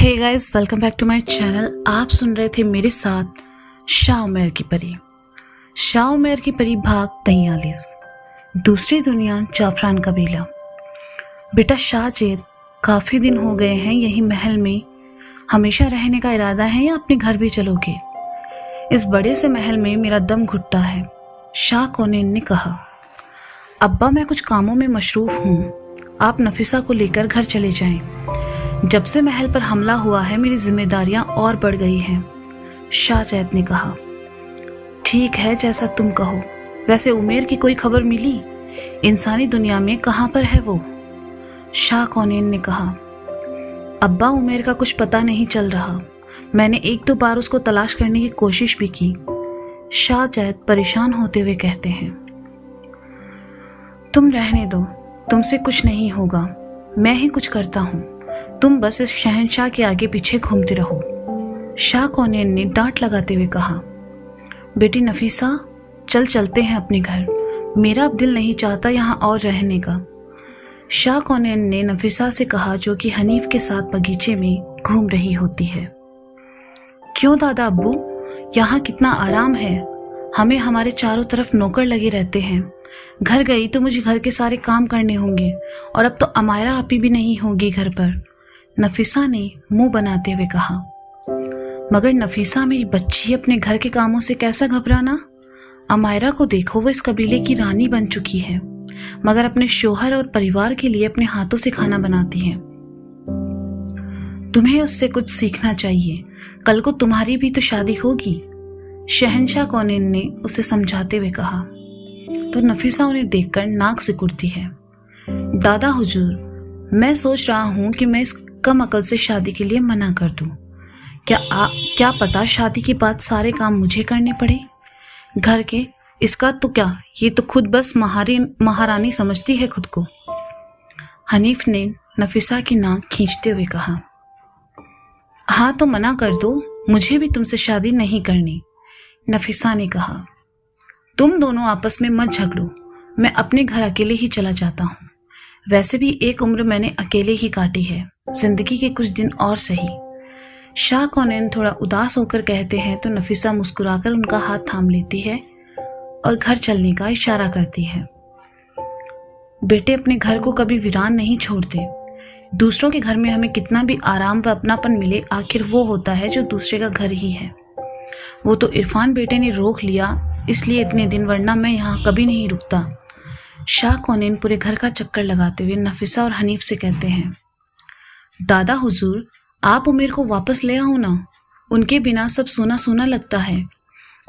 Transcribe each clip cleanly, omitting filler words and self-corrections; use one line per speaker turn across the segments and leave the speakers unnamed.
Hey guys, welcome back to my channel. आप सुन रहे थे मेरे साथ शाह उमर की परी। शाह उमर की परी भाग 43। दूसरी दुनिया, जाफरान कबीला। बेटा शाहजेद, काफ़ी दिन हो गए हैं यही महल में हमेशा रहने का इरादा है या अपने घर भी चलोगे? इस बड़े से महल में मेरा दम घुटता है, शाह कोनेन ने कहा। अब्बा, मैं कुछ कामों में मशरूफ़ हूँ, आप नफीसा को लेकर घर चले जाएं। जब से महल पर हमला हुआ है मेरी जिम्मेदारियां और बढ़ गई हैं, शाहजैद ने कहा। ठीक है, जैसा तुम कहो। वैसे उमेर की कोई खबर मिली? इंसानी दुनिया में कहाँ पर है वो? शाह कोनेन ने कहा। अब्बा, उमेर का कुछ पता नहीं चल रहा। मैंने एक दो बार उसको तलाश करने की कोशिश भी की। शाहजैद परेशान होते हुए कहते हैं। तुम रहने दो, तुमसे कुछ नहीं होगा, मैं ही कुछ करता हूँ। तुम बस इस शहंशाह के आगे पीछे घूमते रहो। शाह कोनेन ने डांट लगाते हुए कहा। बेटी नफीसा, चलते हैं अपने घर। मेरा अब दिल नहीं चाहता यहाँ और रहने का। शाह कोनेन ने नफीसा से कहा, जो कि हनीफ के साथ बगीचे में घूम रही होती है। क्यों दादा अब्बू, यहाँ कितना आराम है। हमें हमारे चारों तरफ नौकर लगे रहते हैं। घर गई तो मुझे घर के सारे काम करने होंगे, और अब तो अमायरा आपी भी नहीं होगी घर पर, नफीसा ने मुंह बनाते हुए कहा। मगर नफीसा, मेरी बच्ची, अपने घर के कामों से कैसा घबराना। अमायरा को देखो, वो इस कबीले की रानी बन चुकी है, मगर अपने शोहर और परिवार के लिए अपने हाथों से खाना बनाती है। तुम्हें उससे कुछ सीखना चाहिए, कल को तुम्हारी भी तो शादी होगी, शहंशाह कोनेन ने उसे समझाते हुए कहा। तो नफीसा उन्हें देखकर नाक सिकुड़ती है। दादा हुजूर, मैं सोच रहा हूँ कि मैं इस कम अकल से शादी के लिए मना कर दूँ। क्या पता शादी के बाद सारे काम मुझे करने पड़े घर के। इसका तो क्या, ये तो खुद बस महारानी समझती है खुद को। हनीफ ने नफीसा की नाक खींचते हुए कहा। हाँ तो मना कर दो, मुझे भी तुमसे शादी नहीं करनी, नफीसा ने कहा। तुम दोनों आपस में मत झगड़ो, मैं अपने घर अकेले ही चला जाता हूँ। वैसे भी एक उम्र मैंने अकेले ही काटी है, जिंदगी के कुछ दिन और सही। शाह कोनेन थोड़ा उदास होकर कहते हैं तो नफीसा मुस्कुराकर उनका हाथ थाम लेती है और घर चलने का इशारा करती है। बेटे, अपने घर को कभी वीरान नहीं छोड़ते। दूसरों के घर में हमें कितना भी आराम व अपनापन मिले, आखिर वो होता है जो दूसरे का घर ही है। वो तो इरफान बेटे ने रोक लिया, इसलिए इतने दिन, वरना मैं यहाँ कभी नहीं रुकता। शाह कोनेन पूरे घर का चक्कर लगाते हुए नफीसा और हनीफ से कहते हैं। दादा हुजूर, आप उमेर को वापस ले आओ ना, उनके बिना सब सूना सूना लगता है।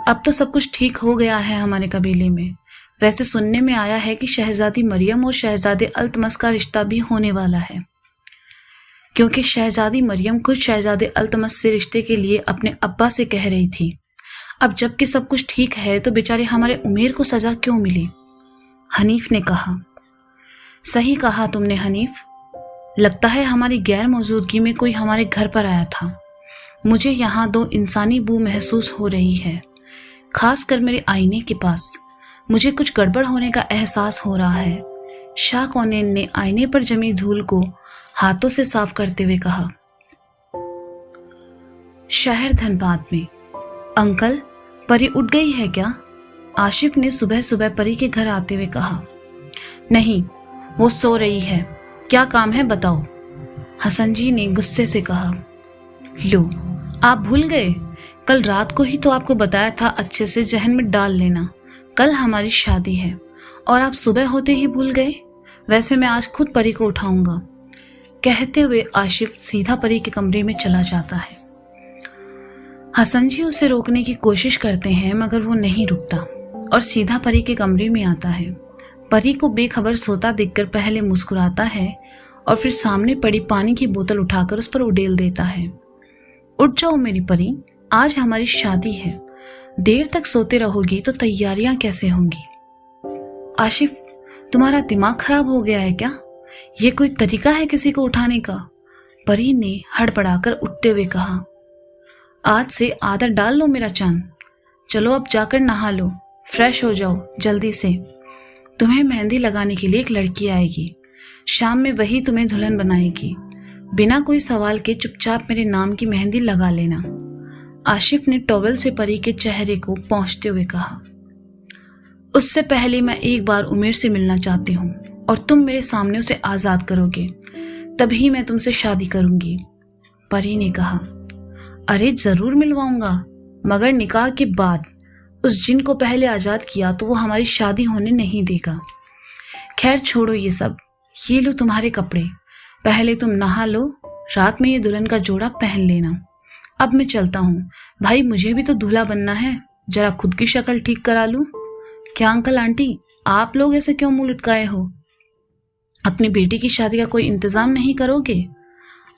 अब तो सब कुछ ठीक हो गया है हमारे कबीले में। वैसे सुनने में आया है कि शहजादी मरियम और शहजादे अल्तमस का रिश्ता भी होने वाला है, क्योंकि शहजादी मरियम खुद शहजादे अल्तमस से रिश्ते के लिए अपने अब्बा से कह रही थी। अब जबकि सब कुछ ठीक है तो बेचारे हमारे उमेर को सजा क्यों मिली? हनीफ ने कहा। सही कहा तुमने हनीफ, लगता है हमारी गैर मौजूदगी में कोई हमारे घर पर आया था। मुझे यहाँ दो इंसानी बू महसूस हो रही है, खासकर मेरे आईने के पास। मुझे कुछ गड़बड़ होने का एहसास हो रहा है। शाह कोनेन ने आईने पर जमी धूल को हाथों से साफ करते हुए कहा। शहर धनबाद में। अंकल, परी उठ गई है क्या? आशिफ ने सुबह सुबह परी के घर आते हुए कहा। नहीं, वो सो रही है। क्या काम है बताओ, हसन जी ने गुस्से से कहा। लो, आप भूल गए? कल रात को ही तो आपको बताया था, अच्छे से जहन में डाल लेना, कल हमारी शादी है, और आप सुबह होते ही भूल गए। वैसे मैं आज खुद परी को उठाऊंगा। कहते हुए आशिफ सीधा परी के कमरे में चला जाता है। हसन जी उसे रोकने की कोशिश करते हैं, मगर वो नहीं रुकता और सीधा परी के कमरे में आता है। परी को बेखबर सोता देखकर पहले मुस्कुराता है और फिर सामने पड़ी पानी की बोतल उठाकर उस पर उड़ेल देता है। उठ जाओ मेरी परी, आज हमारी शादी है। देर तक सोते रहोगी तो तैयारियां कैसे होंगी? आशिफ, तुम्हारा दिमाग खराब हो गया है क्या? ये कोई तरीका है किसी को उठाने का? परी ने हड़बड़ाकर उठते हुए कहा। आज से आदत डाल लो मेरा चांद। चलो अब जाकर नहा लो, फ्रेश हो जाओ जल्दी से। तुम्हें मेहंदी लगाने के लिए एक लड़की आएगी, शाम में वही तुम्हें दुल्हन बनाएगी। बिना कोई सवाल के चुपचाप मेरे नाम की मेहंदी लगा लेना। आशिफ ने टॉवेल से परी के चेहरे को पोंछते हुए कहा। उससे पहले मैं एक बार उमेर से मिलना चाहती हूँ और तुम मेरे सामने उसे आज़ाद करोगे तभी मैं तुमसे शादी करूँगी, परी ने कहा। अरे ज़रूर मिलवाऊंगा, मगर निकाह के बाद। उस जिन को पहले आज़ाद किया तो वो हमारी शादी होने नहीं देगा। खैर छोड़ो ये सब, ये लो तुम्हारे कपड़े, पहले तुम नहा लो, रात में ये दुल्हन का जोड़ा पहन लेना। अब मैं चलता हूँ, भाई मुझे भी तो दूल्हा बनना है, जरा खुद की शक्ल ठीक करा लूँ। क्या अंकल आंटी, आप लोग ऐसे क्यों मुंह लटकाए हो? अपनी बेटी की शादी का कोई इंतजाम नहीं करोगे?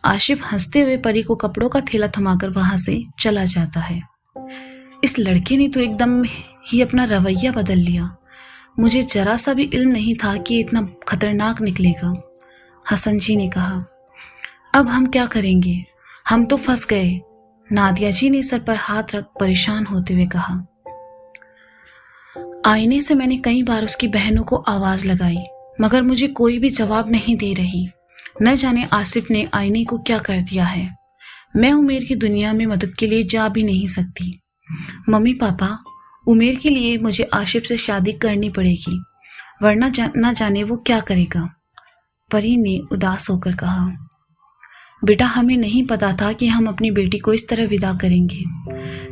आशिफ हंसते हुए परी को कपड़ों का थैला थमाकर वहां से चला जाता है। इस लड़के ने तो एकदम ही अपना रवैया बदल लिया। मुझे जरा सा भी इल्म नहीं था कि इतना खतरनाक निकलेगा, हसन जी ने कहा। अब हम क्या करेंगे, हम तो फंस गए, नादिया जी ने सर पर हाथ रख परेशान होते हुए कहा। आईने से मैंने कई बार उसकी बहनों को आवाज लगाई, मगर मुझे कोई भी जवाब नहीं दे रही। न जाने आसिफ ने आईने को क्या कर दिया है। मैं उमेर की दुनिया में मदद के लिए जा भी नहीं सकती। मम्मी पापा, उमेर के लिए मुझे आशिफ से शादी करनी पड़ेगी, वरना न जाने वो क्या करेगा, परी ने उदास होकर कहा। बेटा हमें नहीं पता था कि हम अपनी बेटी को इस तरह विदा करेंगे।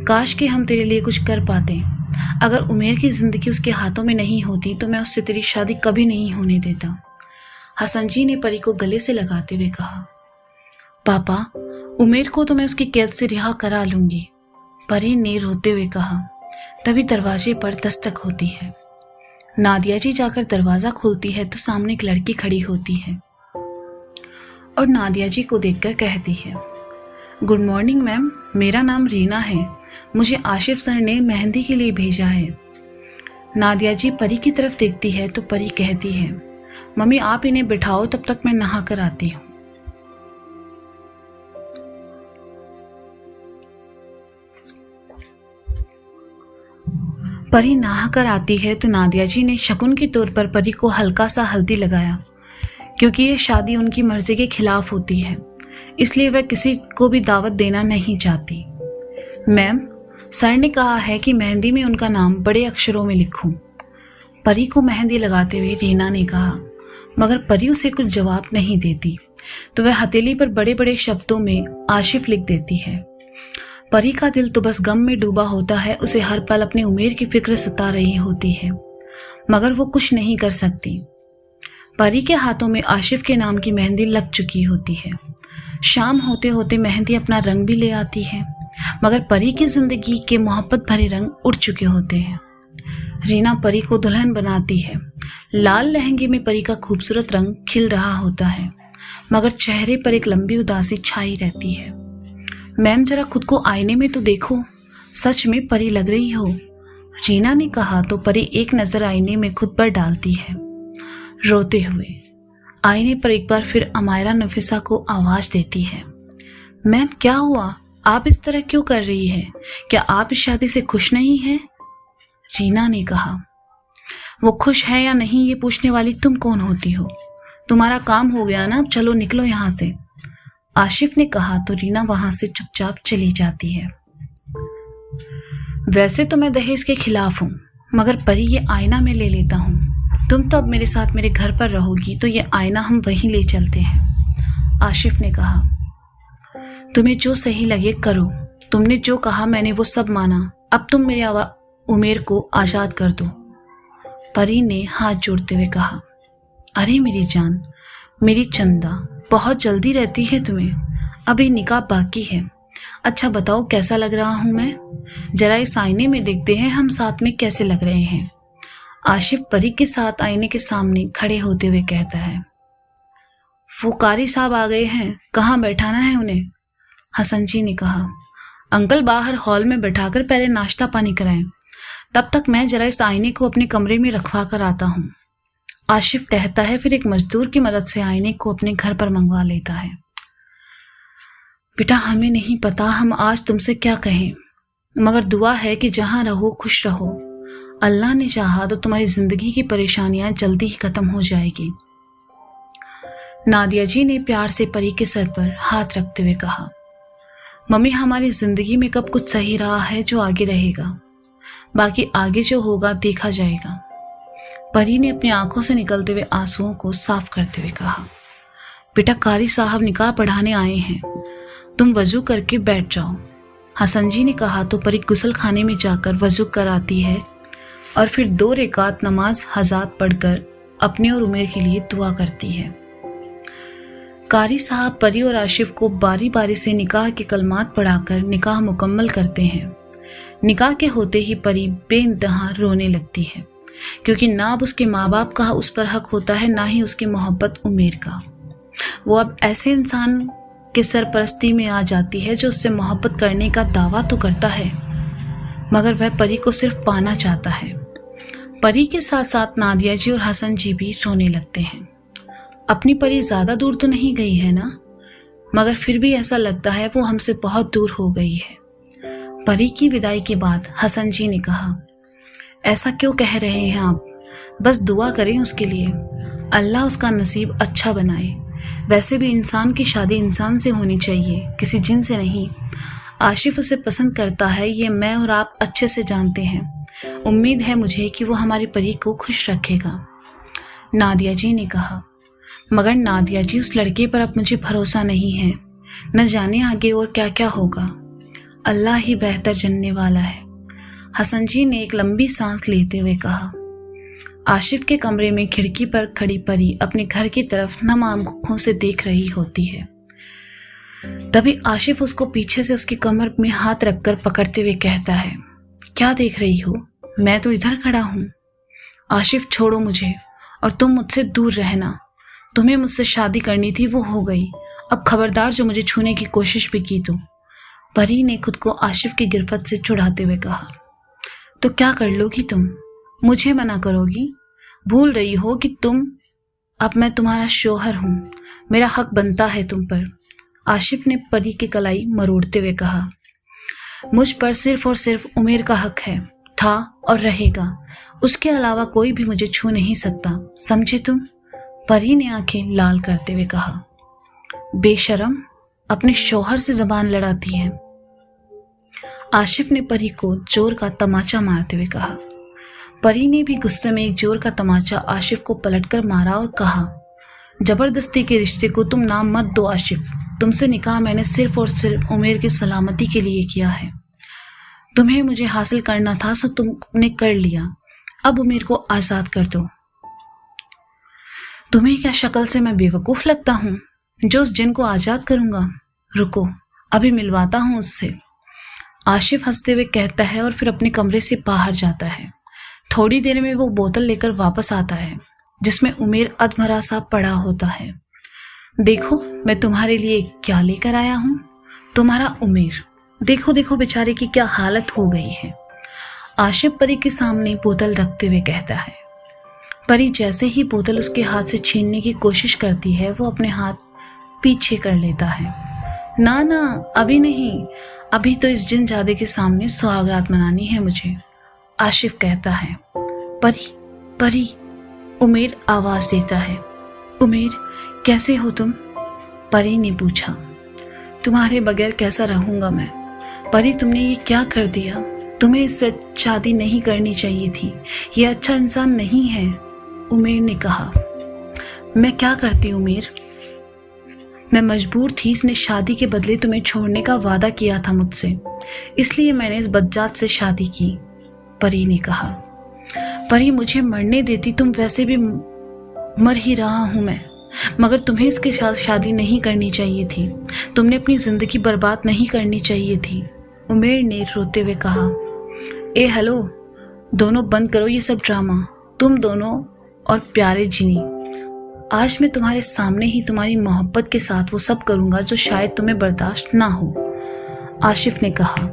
काश कि हम तेरे लिए कुछ कर पाते। अगर उमेर की जिंदगी उसके हाथों में नहीं होती तो मैं उससे तेरी शादी कभी नहीं होने देता, हसन जी ने परी को गले से लगाते हुए कहा। पापा, उमेर को तो मैं उसकी कैद से रिहा करा लूंगी, परी ने रोते हुए कहा। तभी दरवाजे पर दस्तक होती है। नादिया जी जाकर दरवाजा खोलती है तो सामने एक लड़की खड़ी होती है और नादिया जी को देखकर कहती है, गुड मॉर्निंग मैम, मेरा नाम रीना है, मुझे आशिफ सर ने मेहंदी के लिए भेजा है। नादिया जी परी की तरफ देखती है तो परी कहती है, मम्मी आप इन्हें बिठाओ, तब तक मैं नहा कर आती हूँ। परी नहा कर आती है तो नादिया जी ने शकुन के तौर पर परी को हल्का सा हल्दी लगाया, क्योंकि ये शादी उनकी मर्जी के खिलाफ होती है, इसलिए वह किसी को भी दावत देना नहीं चाहती। मैम, सर ने कहा है कि मेहंदी में उनका नाम बड़े अक्षरों में लिखूं, परी को मेहंदी लगाते हुए रीना ने कहा, मगर परी उसे कुछ जवाब नहीं देती तो वह हथेली पर बड़े बड़े शब्दों में आशिफ लिख देती है। परी का दिल तो बस गम में डूबा होता है, उसे हर पल अपने उमेर की फिक्र सता रही होती है, मगर वो कुछ नहीं कर सकती। परी के हाथों में आशिफ के नाम की मेहंदी लग चुकी होती है। शाम होते होते मेहंदी अपना रंग भी ले आती है, मगर परी की जिंदगी के मोहब्बत भरे रंग उड़ चुके होते हैं। रीना परी को दुल्हन बनाती है। लाल लहंगे में परी का खूबसूरत रंग खिल रहा होता है, मगर चेहरे पर एक लंबी उदासी छाई रहती है। मैम जरा खुद को आईने में तो देखो, सच में परी लग रही हो, रीना ने कहा तो परी एक नजर आईने में खुद पर डालती है। रोते हुए आईने पर एक बार फिर अमायरा नफीसा को आवाज देती है, मैम क्या हुआ, आप इस तरह क्यों कर रही है, क्या आप इस शादी से खुश नहीं हैं? रीना ने कहा, वो खुश है या नहीं ये पूछने वाली तुम कौन होती हो, तुम्हारा काम हो गया ना, अब चलो निकलो यहाँ से, आशिफ ने कहा तो रीना वहां से चुपचाप चली जाती है। वैसे तो मैं दहेज के खिलाफ हूँ, मगर परी ये आईना मैं ले लेता हूँ, तुम तो अब मेरे साथ मेरे घर पर रहोगी तो ये आईना हम वहीं ले चलते हैं, आशिफ ने कहा। तुम्हें जो सही लगे करो, तुमने जो कहा मैंने वो सब माना, अब तुम मेरे उमेर को आज़ाद कर दो, परी ने हाथ जोड़ते हुए कहा। अरे मेरी जान, मेरी चंदा, बहुत जल्दी रहती है तुम्हें, अभी निकाह बाकी है। अच्छा बताओ कैसा लग रहा हूँ मैं, जरा इस आईने में देखते हैं हम साथ में कैसे लग रहे हैं, आशिफ परी के साथ आईने के सामने खड़े होते हुए कहता है। वो कारी साहब आ गए हैं, कहाँ बैठाना है उन्हें, हसन जी ने कहा। अंकल बाहर हॉल में बैठाकर पहले नाश्ता पानी कराएं, तब तक मैं जरा इस आईने को अपने कमरे में रखवा कर आता हूँ, आशिफ कहता है, फिर एक मजदूर की मदद से आईने को अपने घर पर मंगवा लेता है। बेटा हमें नहीं पता हम आज तुमसे क्या कहें, मगर दुआ है कि जहां रहो खुश रहो, अल्लाह ने चाहा तो तुम्हारी जिंदगी की परेशानियां जल्दी ही खत्म हो जाएगी। नादिया जी ने प्यार से परी के सर पर हाथ रखते हुए कहा, मम्मी, हमारी जिंदगी में कब कुछ सही रहा है जो आगे रहेगा, बाकी आगे जो होगा देखा जाएगा। परी ने अपनी आंखों से निकलते हुए आंसुओं को साफ करते हुए कहा, बेटा, कारी साहब निकाह पढ़ाने आए हैं, तुम वजू करके बैठ जाओ। हसन जी ने कहा तो परी गुसल खाने में जाकर वजू कराती है और फिर 2 रकात नमाज हजात पढ़कर अपने और उमेर के लिए दुआ करती है। कारी साहब परी और आशिफ को बारी बारी से निकाह के कलमात पढ़ाकर निकाह मुकम्मल करते हैं। निकाह के होते ही परी बेइंतहा रोने लगती है, क्योंकि ना अब उसके माँ बाप का उस पर हक होता है, ना ही उसकी मोहब्बत उमेर का। वो अब ऐसे इंसान के सरपरस्ती में आ जाती है जो उससे मोहब्बत करने का दावा तो करता है, मगर वह परी को सिर्फ पाना चाहता है। परी के साथ साथ नादिया जी और हसन जी भी रोने लगते हैं। अपनी परी ज़्यादा दूर तो नहीं गई है ना, मगर फिर भी ऐसा लगता है वो हमसे बहुत दूर हो गई है। परी की विदाई के बाद हसन जी ने कहा, ऐसा क्यों कह रहे हैं आप, बस दुआ करें उसके लिए, अल्लाह उसका नसीब अच्छा बनाए। वैसे भी इंसान की शादी इंसान से होनी चाहिए, किसी जिन से नहीं। आशिफ उसे पसंद करता है, ये मैं और आप अच्छे से जानते हैं। उम्मीद है मुझे कि वो हमारी परी को खुश रखेगा, नादिया जी ने कहा। मगर नादिया जी, उस लड़के पर अब मुझे भरोसा नहीं है, न जाने आगे और क्या क्या होगा, अल्लाह ही बेहतर जानने वाला है। हसन जी ने एक लंबी सांस लेते हुए कहा। आशिफ के कमरे में खिड़की पर खड़ी परी अपने घर की तरफ नम आंखों से देख रही होती है। तभी आशिफ उसको पीछे से उसकी कमर में हाथ रखकर पकड़ते हुए कहता है, क्या देख रही हो, मैं तो इधर खड़ा हूँ। आशिफ, छोड़ो मुझे और तुम मुझसे दूर रहना। तुम्हें मुझसे शादी करनी थी, वो हो गई, अब खबरदार जो मुझे छूने की कोशिश भी की तो। परी ने खुद को आशिफ की गिरफ्त से छुड़ाते हुए कहा, तो क्या कर लोगी तुम, मुझे मना करोगी? भूल रही हो कि अब मैं तुम्हारा शौहर हूँ, मेरा हक बनता है तुम पर। आशिफ ने परी की कलाई मरोड़ते हुए कहा, मुझ पर सिर्फ और सिर्फ उमेर का हक है, था और रहेगा, उसके अलावा कोई भी मुझे छू नहीं सकता, समझे तुम? परी ने आंखें लाल करते हुए कहा, बेशरम, अपने शौहर से जबान लड़ाती है। आशिफ ने परी को जोर का तमाचा मारते हुए कहा। परी ने भी गुस्से में एक जोर का तमाचा आशिफ को पलटकर मारा और कहा, जबरदस्ती के रिश्ते को तुम नाम मत दो आशिफ, तुमसे निकाह मैंने सिर्फ और सिर्फ उमेर की सलामती के लिए किया है। तुम्हें मुझे हासिल करना था सो तुमने कर लिया, अब उमेर को आज़ाद कर दो। तुम्हें क्या शक्ल से मैं बेवकूफ़ लगता हूँ जो उस जिन को आज़ाद करूँगा? रुको, अभी मिलवाता हूँ उससे। आशिफ हंसते हुए कहता है और फिर अपने कमरे से बाहर जाता है। थोड़ी देर में वो बोतल लेकर वापस आता है जिसमें उमेर अधमरा सा पड़ा होता है। देखो मैं तुम्हारे लिए क्या लेकर आया हूँ, तुम्हारा उमेर। देखो देखो बेचारे की क्या हालत हो गई है। आशिफ परी के सामने बोतल रखते हुए कहता है। परी जैसे ही बोतल उसके हाथ से छीनने की कोशिश करती है वो अपने हाथ पीछे कर लेता है। ना ना, अभी नहीं, अभी तो इस जिन जादे के सामने सुहागरात मनानी है मुझे, आशिफ कहता है। परी परी, उमेर आवाज देता है। उमेर, कैसे हो तुम? परी ने पूछा। तुम्हारे बगैर कैसा रहूंगा मैं? परी, तुमने ये क्या कर दिया? तुम्हें इससे शादी नहीं करनी चाहिए थी, ये अच्छा इंसान नहीं है, उमेर ने कहा। मैं क्या करती उमेर? मैं मजबूर थी, इसने शादी के बदले तुम्हें छोड़ने का वादा किया था मुझसे, इसलिए मैंने इस बदजात से शादी की, परी ने कहा। परी, मुझे मरने देती, तुम वैसे भी मर ही रहा हूं मैं, मगर तुम्हें इसके साथ शादी नहीं करनी चाहिए थी, तुमने अपनी जिंदगी बर्बाद नहीं करनी चाहिए थी, उमेर ने रोते हुए कहा। ए हेलो, दोनों बंद करो ये सब ड्रामा, तुम दोनों और प्यारे जिनी। आज मैं तुम्हारे सामने ही तुम्हारी मोहब्बत के साथ वो सब करूंगा जो शायद तुम्हें बर्दाश्त ना हो, आशिफ ने कहा।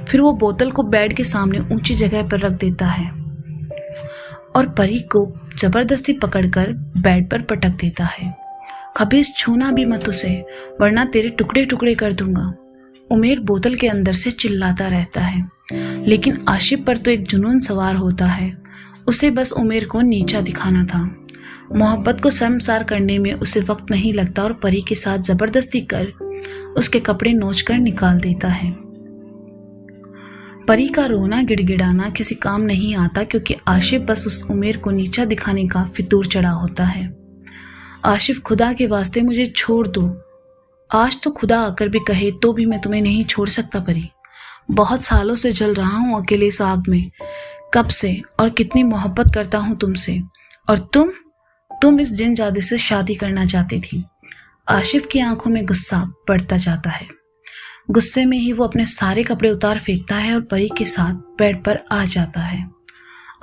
फिर वो बोतल को बेड के सामने ऊंची जगह पर रख देता है और परी को जबरदस्ती पकड़कर बेड पर पटक देता है। खबीस, छूना भी मत उसे, वरना तेरे टुकड़े टुकड़े कर दूंगा, उमेर बोतल के अंदर से चिल्लाता रहता है। लेकिन आशिफ पर तो एक जुनून सवार होता है, उसे बस उमेर को नीचा दिखाना था। मोहब्बत को शर्मसार करने में उसे वक्त नहीं लगता और परी के साथ जबरदस्ती कर उसके कपड़े नोचकर निकाल देता है। परी का रोना गिड़गिड़ाना किसी काम नहीं आता क्योंकि आशिफ बस उस उमेर को नीचा दिखाने का फितूर चढ़ा होता है। आशिफ, खुदा के वास्ते मुझे छोड़ दो। आज तो खुदा आकर भी कहे तो भी मैं तुम्हें नहीं छोड़ सकता परी। बहुत सालों से जल रहा हूँ अकेले इस आग में, कब से और कितनी मोहब्बत करता हूँ तुमसे। और तुम इस जिनजादे से शादी करना चाहती थी। आशिफ की आंखों में गुस्सा बढ़ता जाता है। गुस्से में ही वो अपने सारे कपड़े उतार फेंकता है और परी के साथ बेड पर आ जाता है।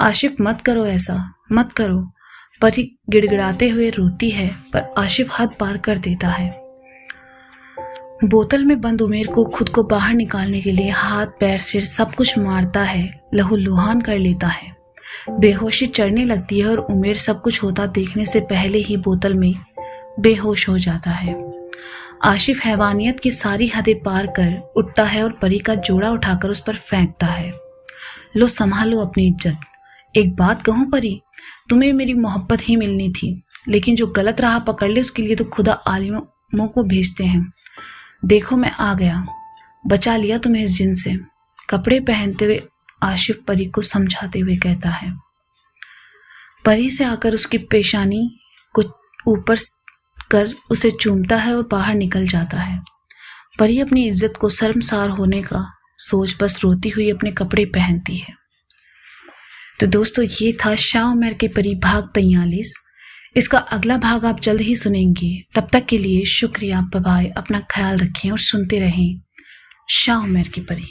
आशिफ, मत करो ऐसा, मत करो। परी गिड़गिड़ाते हुए रोती है पर आशिफ हद पार कर देता है। बोतल में बंद उमेर को खुद को बाहर निकालने के लिए हाथ पैर सिर सब कुछ मारता है, लहूलुहान कर लेता है। बेहोशी चढ़ने लगती है और उमेर सब कुछ होता देखने से पहले ही बोतल में बेहोश हो जाता है। आशिफ हैवानियत की सारी हदें पार कर उठता है और परी का जोड़ा उठाकर उस पर फेंकता है। लो, संभालो अपनी इज्जत। एक बात कहूँ परी, तुम्हें मेरी मोहब्बत ही मिलनी थी, लेकिन जो गलत राह पकड़ ले उसके लिए तो खुदा आलिमों को भेजते हैं। देखो, मैं आ गया, बचा लिया तुम्हें इस जिन से। कपड़े पहनते हुए आशिफ परी को समझाते हुए कहता है। परी से आकर उसकी पेशानी को ऊपर कर उसे चूमता है और बाहर निकल जाता है। परी अपनी इज्जत को शर्मसार होने का सोच बस रोती हुई अपने कपड़े पहनती है। तो दोस्तों, ये था शाह उमर की परी भाग 43। इसका अगला भाग आप जल्द ही सुनेंगे। तब तक के लिए शुक्रिया, बाय बाय। अपना ख्याल रखें और सुनते रहें शाह उमर की परी।